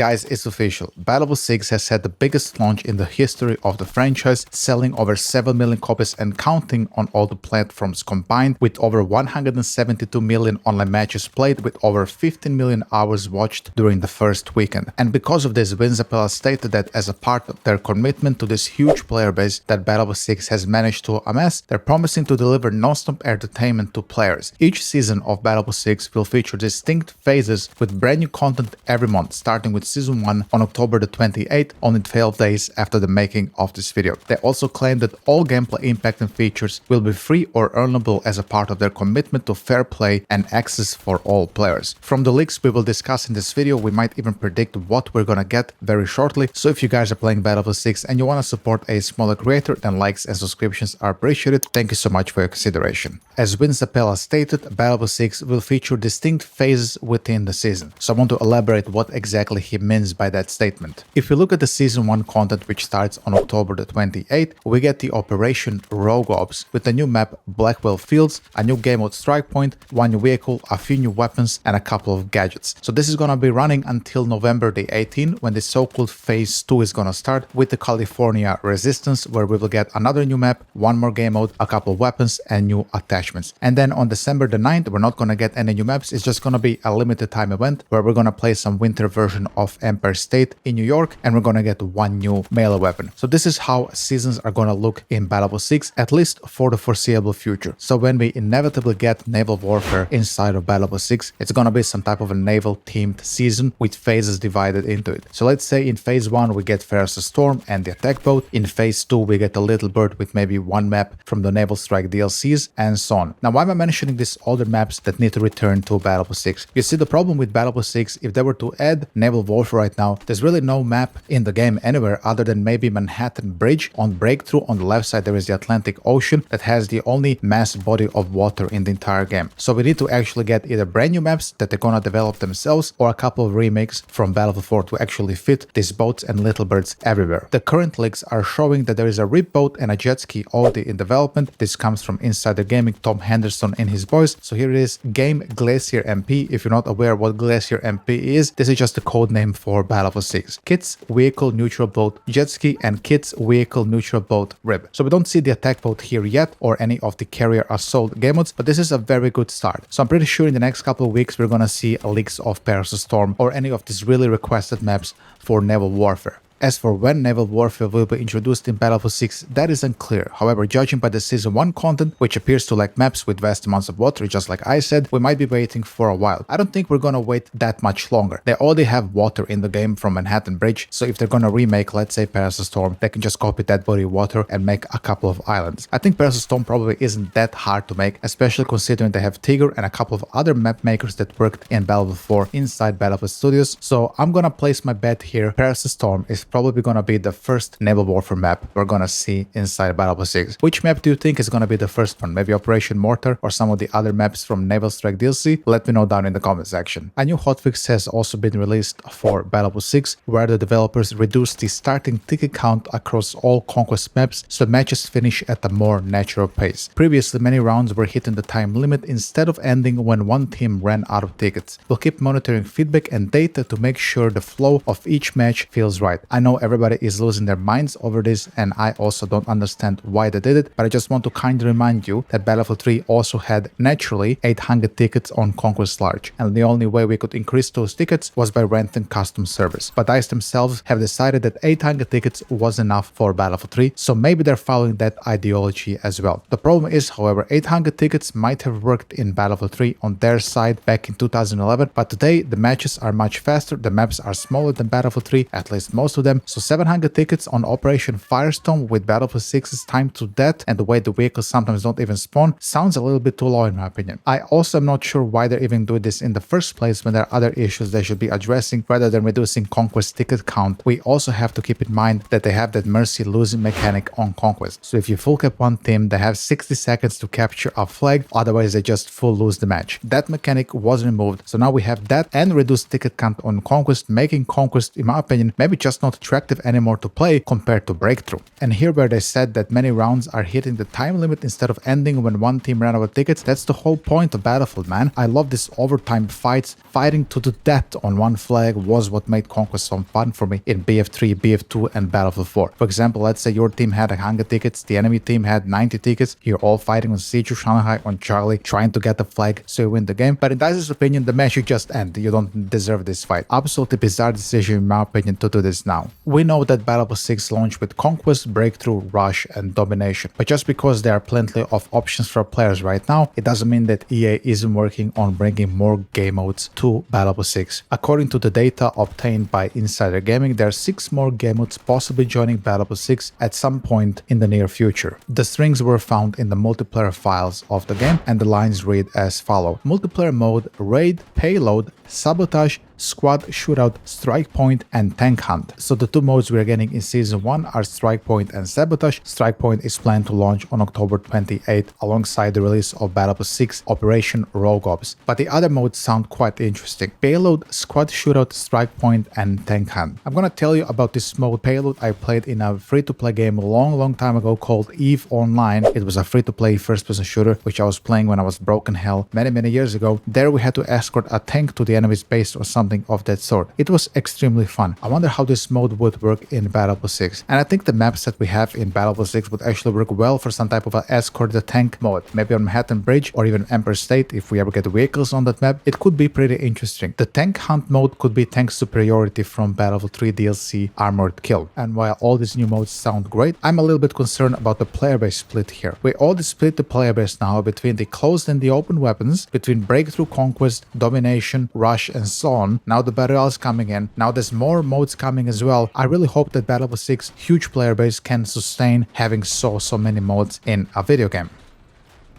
Guys, it's official. Battlefield 6 has had the biggest launch in the history of the franchise, selling over 7 million copies and counting on all the platforms combined, with over 172 million online matches played with over 15 million hours watched during the first weekend. And because of this, WinZapella stated that as a part of their commitment to this huge player base that Battlefield 6 has managed to amass, they're promising to deliver non-stop entertainment to players. Each season of Battlefield 6 will feature distinct phases with brand new content every month, starting with Season 1 on October the 28th, only 12 days after the making of this video. They also claim that all gameplay impact and features will be free or earnable as a part of their commitment to fair play and access for all players. From the leaks we will discuss in this video, we might even predict what we're gonna get very shortly, so if you guys are playing Battlefield 6 and you want to support a smaller creator, then likes and subscriptions are appreciated. Thank you so much for your consideration. As WinZapella stated, Battlefield 6 will feature distinct phases within the season, so I want to elaborate what exactly he means by that statement. If we look at the Season 1 content, which starts on October the 28th, we get the Operation Rogue Ops with a new map, Blackwell Fields, a new game mode Strike Point, one new vehicle, a few new weapons, and a couple of gadgets. So this is gonna be running until November the 18th, when the so-called Phase 2 is gonna start with the California Resistance, where we will get another new map, one more game mode, a couple of weapons, and new attachments. And then on December the 9th, we're not gonna get any new maps, it's just gonna be a limited time event where we're gonna play some winter version of Empire State in New York, and we're gonna get one new melee weapon. So this is how seasons are gonna look in Battlefield 6, at least for the foreseeable future. So when we inevitably get naval warfare inside of Battlefield 6, it's gonna be some type of a naval themed season with phases divided into it. So let's say in Phase 1 we get Ferris Storm and the attack boat, in Phase 2 we get a Little Bird with maybe one map from the Naval Strike DLCs, and so on. Now why am I mentioning these older maps that need to return to Battlefield 6? You see, the problem with Battlefield 6, if they were to add naval warfare right now, there's really no map in the game anywhere other than maybe Manhattan Bridge. On Breakthrough on the left side there is the Atlantic Ocean that has the only mass body of water in the entire game. So we need to actually get either brand new maps that they're gonna develop themselves, or a couple of remakes from Battlefield 4 to actually fit these boats and little birds everywhere. The current leaks are showing that there is a RIP boat and a jet ski already in development. This comes from Insider Gaming, Tom Henderson and his boys. So here it is, Game Glacier MP. If you're not aware what Glacier MP is, this is just a code name for Battlefield 6. Kits, Vehicle, Neutral Boat, Jet Ski, and Kits, Vehicle, Neutral Boat, RIP. So we don't see the attack boat here yet, or any of the carrier assault game modes, but this is a very good start. So I'm pretty sure in the next couple of weeks we're gonna see leaks of Ferris Storm or any of these really requested maps for naval warfare. As for when naval warfare will be introduced in Battlefield 6, that is unclear. However, judging by the Season 1 content, which appears to lack maps with vast amounts of water, just like I said, we might be waiting for a while. I don't think we're gonna wait that much longer. They already have water in the game from Manhattan Bridge, so if they're gonna remake, let's say, Ferris Storm, they can just copy that body of water and make a couple of islands. I think Ferris Storm probably isn't that hard to make, especially considering they have Tigger and a couple of other map makers that worked in Battlefield 4 inside Battlefield Studios. So I'm gonna place my bet here. Ferris Storm is probably gonna be the first naval warfare map we're gonna see inside Battlefield 6. Which map do you think is gonna be the first one? Maybe Operation Mortar or some of the other maps from Naval Strike DLC? Let me know down in the comment section. A new hotfix has also been released for Battlefield 6, where the developers reduced the starting ticket count across all Conquest maps so matches finish at a more natural pace. Previously, many rounds were hitting the time limit instead of ending when one team ran out of tickets. We'll keep monitoring feedback and data to make sure the flow of each match feels right. I know everybody is losing their minds over this, and I also don't understand why they did it, but I just want to kindly remind you that Battlefield 3 also had naturally 800 tickets on Conquest Large, and the only way we could increase those tickets was by renting custom servers. But DICE themselves have decided that 800 tickets was enough for Battlefield 3, so maybe they're following that ideology as well. The problem is, however, 800 tickets might have worked in Battlefield 3 on their side back in 2011, but today the matches are much faster, the maps are smaller than Battlefield 3, at least most of them, so 700 tickets on Operation Firestorm with Battlefield 6's time to death and the way the vehicles sometimes don't even spawn sounds a little bit too low in my opinion. I also am not sure why they're even doing this in the first place when there are other issues they should be addressing rather than reducing Conquest ticket count. We also have to keep in mind that they have that mercy losing mechanic on Conquest. So if you full cap one team, they have 60 seconds to capture a flag, otherwise they just full lose the match. That mechanic was removed, so now we have that and reduced ticket count on Conquest, making Conquest, in my opinion, maybe just not attractive anymore to play compared to Breakthrough. And here where they said that many rounds are hitting the time limit instead of ending when one team ran out of tickets, that's the whole point of Battlefield, man. I love this overtime fights. Fighting to the death on one flag was what made Conquest so fun for me in BF3, BF2 and Battlefield 4. For example, let's say your team had 100 tickets, the enemy team had 90 tickets, you're all fighting on Siege of Shanghai, on Charlie, trying to get the flag so you win the game. But in Dice's opinion, the match should just end. You don't deserve this fight. Absolutely bizarre decision in my opinion to do this now. We know that Battlefield 6 launched with Conquest, Breakthrough, Rush and Domination. But just because there are plenty of options for players right now, it doesn't mean that EA isn't working on bringing more game modes to Battlefield 6. According to the data obtained by Insider Gaming, there are 6 more game modes possibly joining Battlefield 6 at some point in the near future. The strings were found in the multiplayer files of the game and the lines read as follow. Multiplayer mode, raid, payload, sabotage, squad shootout, strike point and tank hunt. So the 2 modes we are getting in season 1 are strike point and sabotage. Strike point is planned to launch on October 28th alongside the release of Battlefield 6 Operation Rogue Ops. But the other modes sound quite interesting. Payload, squad shootout, strike point and tank hunt. I'm gonna tell you about this mode Payload. I played in a free-to-play game a long time ago called EVE Online. It was a free-to-play first-person shooter which I was playing when I was broken hell many years ago. There we had to escort a tank to the enemy's base or something of that sort. It was extremely fun. I wonder how this mode would work in Battlefield 6. And I think the maps that we have in Battlefield 6 would actually work well for some type of an escort the tank mode. Maybe on Manhattan Bridge or even Empire State if we ever get vehicles on that map. It could be pretty interesting. The tank hunt mode could be tank superiority from Battlefield 3 DLC Armored Kill. And while all these new modes sound great, I'm a little bit concerned about the player base split here. We already split the player base now between the closed and the open weapons, between Breakthrough, Conquest, Domination, Rush and so on. Now the Battle Royale is coming in. Now there's more modes coming as well. I really hope that Battlefield 6 huge player base can sustain having so many modes in a video game.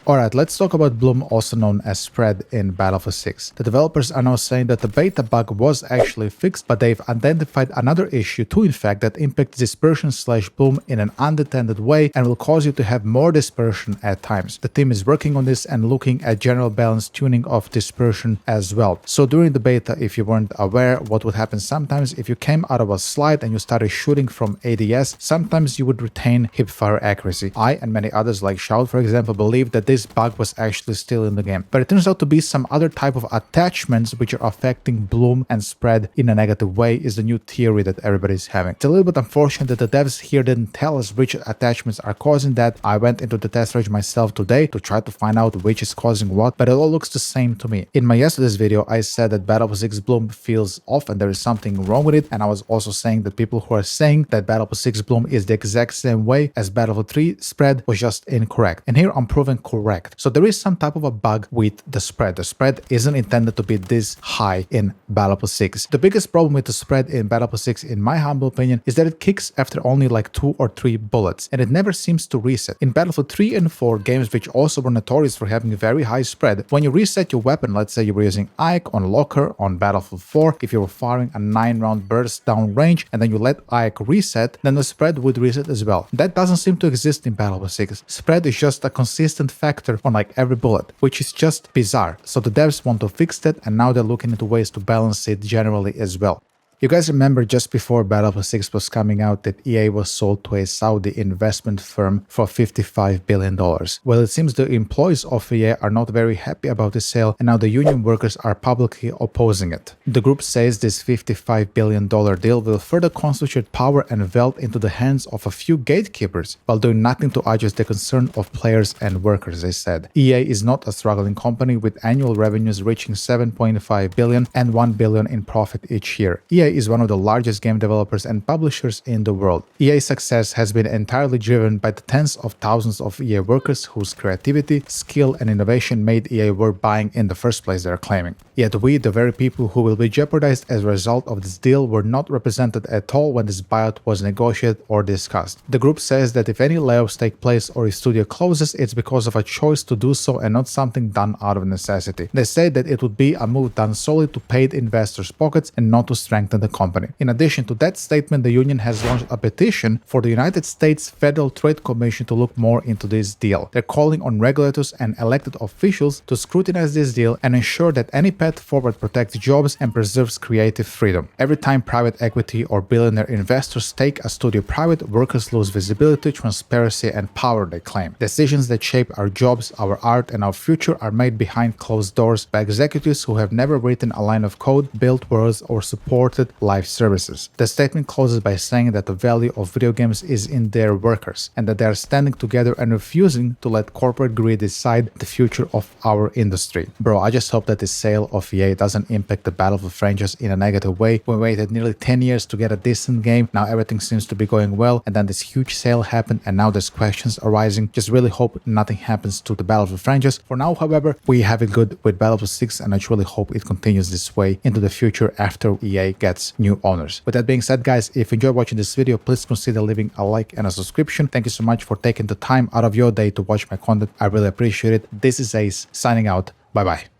Alright, let's talk about Bloom, also known as spread in Battlefield 6. The developers are now saying that the beta bug was actually fixed, but they've identified another issue too, in fact, that impacts dispersion/bloom in an unintended way and will cause you to have more dispersion at times. The team is working on this and looking at general balance tuning of dispersion as well. So during the beta, if you weren't aware, what would happen sometimes if you came out of a slide and you started shooting from ADS, sometimes you would retain hipfire accuracy. I and many others like Shout, for example, believe that this bug was actually still in the game, but it turns out to be some other type of attachments which are affecting bloom and spread in a negative way is the new theory that everybody's having. It's a little bit unfortunate that the devs here didn't tell us which attachments are causing that. I went into the test range myself today to try to find out which is causing what, but it all looks the same to me. In my yesterday's video, I said that Battlefield 6 bloom feels off and there is something wrong with it, and I was also saying that people who are saying that Battlefield 6 bloom is the exact same way as Battlefield 3 spread was just incorrect. And here I'm proving correct. So there is some type of a bug with the spread. The spread isn't intended to be this high in Battlefield 6. The biggest problem with the spread in Battlefield 6, in my humble opinion, is that it kicks after only like 2 or 3 bullets, and it never seems to reset. In Battlefield 3 and 4, games which also were notorious for having very high spread, when you reset your weapon, let's say you were using Ike on Locker on Battlefield 4, if you were firing a 9-round burst down range and then you let Ike reset, then the spread would reset as well. That doesn't seem to exist in Battlefield 6. Spread is just a consistent factor on like every bullet, which is just bizarre. So the devs want to fix that, and now they're looking into ways to balance it generally as well. You guys remember just before Battlefield 6 was coming out that EA was sold to a Saudi investment firm for $55 billion. Well, it seems the employees of EA are not very happy about the sale, and now the union workers are publicly opposing it. The group says this $55 billion deal will further concentrate power and wealth into the hands of a few gatekeepers, while doing nothing to address the concern of players and workers, they said. EA is not a struggling company with annual revenues reaching $7.5 billion and $1 billion in profit each year. EA is one of the largest game developers and publishers in the world. EA's success has been entirely driven by the tens of thousands of EA workers whose creativity, skill and innovation made EA worth buying in the first place, they're claiming. Yet we, the very people who will be jeopardized as a result of this deal, were not represented at all when this buyout was negotiated or discussed. The group says that if any layoffs take place or a studio closes, it's because of a choice to do so and not something done out of necessity. They say that it would be a move done solely to pay the investors' pockets and not to strengthen strengthen the company. In addition to that statement, the union has launched a petition for the United States Federal Trade Commission to look more into this deal. They're calling on regulators and elected officials to scrutinize this deal and ensure that any path forward protects jobs and preserves creative freedom. Every time private equity or billionaire investors take a studio private, workers lose visibility, transparency, and power, they claim. Decisions that shape our jobs, our art, and our future are made behind closed doors by executives who have never written a line of code, built worlds, or supported live services. The statement closes by saying that the value of video games is in their workers, and that they are standing together and refusing to let corporate greed decide the future of our industry. Bro, I just hope that this sale of EA doesn't impact the Battlefield franchise in a negative way. We waited nearly 10 years to get a decent game, now everything seems to be going well, and then this huge sale happened and now there's questions arising. Just really hope nothing happens to the Battlefield franchise. For now, however, we have it good with Battlefield 6, and I truly hope it continues this way into the future after EA gets new owners. With that being said, guys, if you enjoyed watching this video, please consider leaving a like and a subscription. Thank you so much for taking the time out of your day to watch my content. I really appreciate it. This is Ace signing out. Bye bye.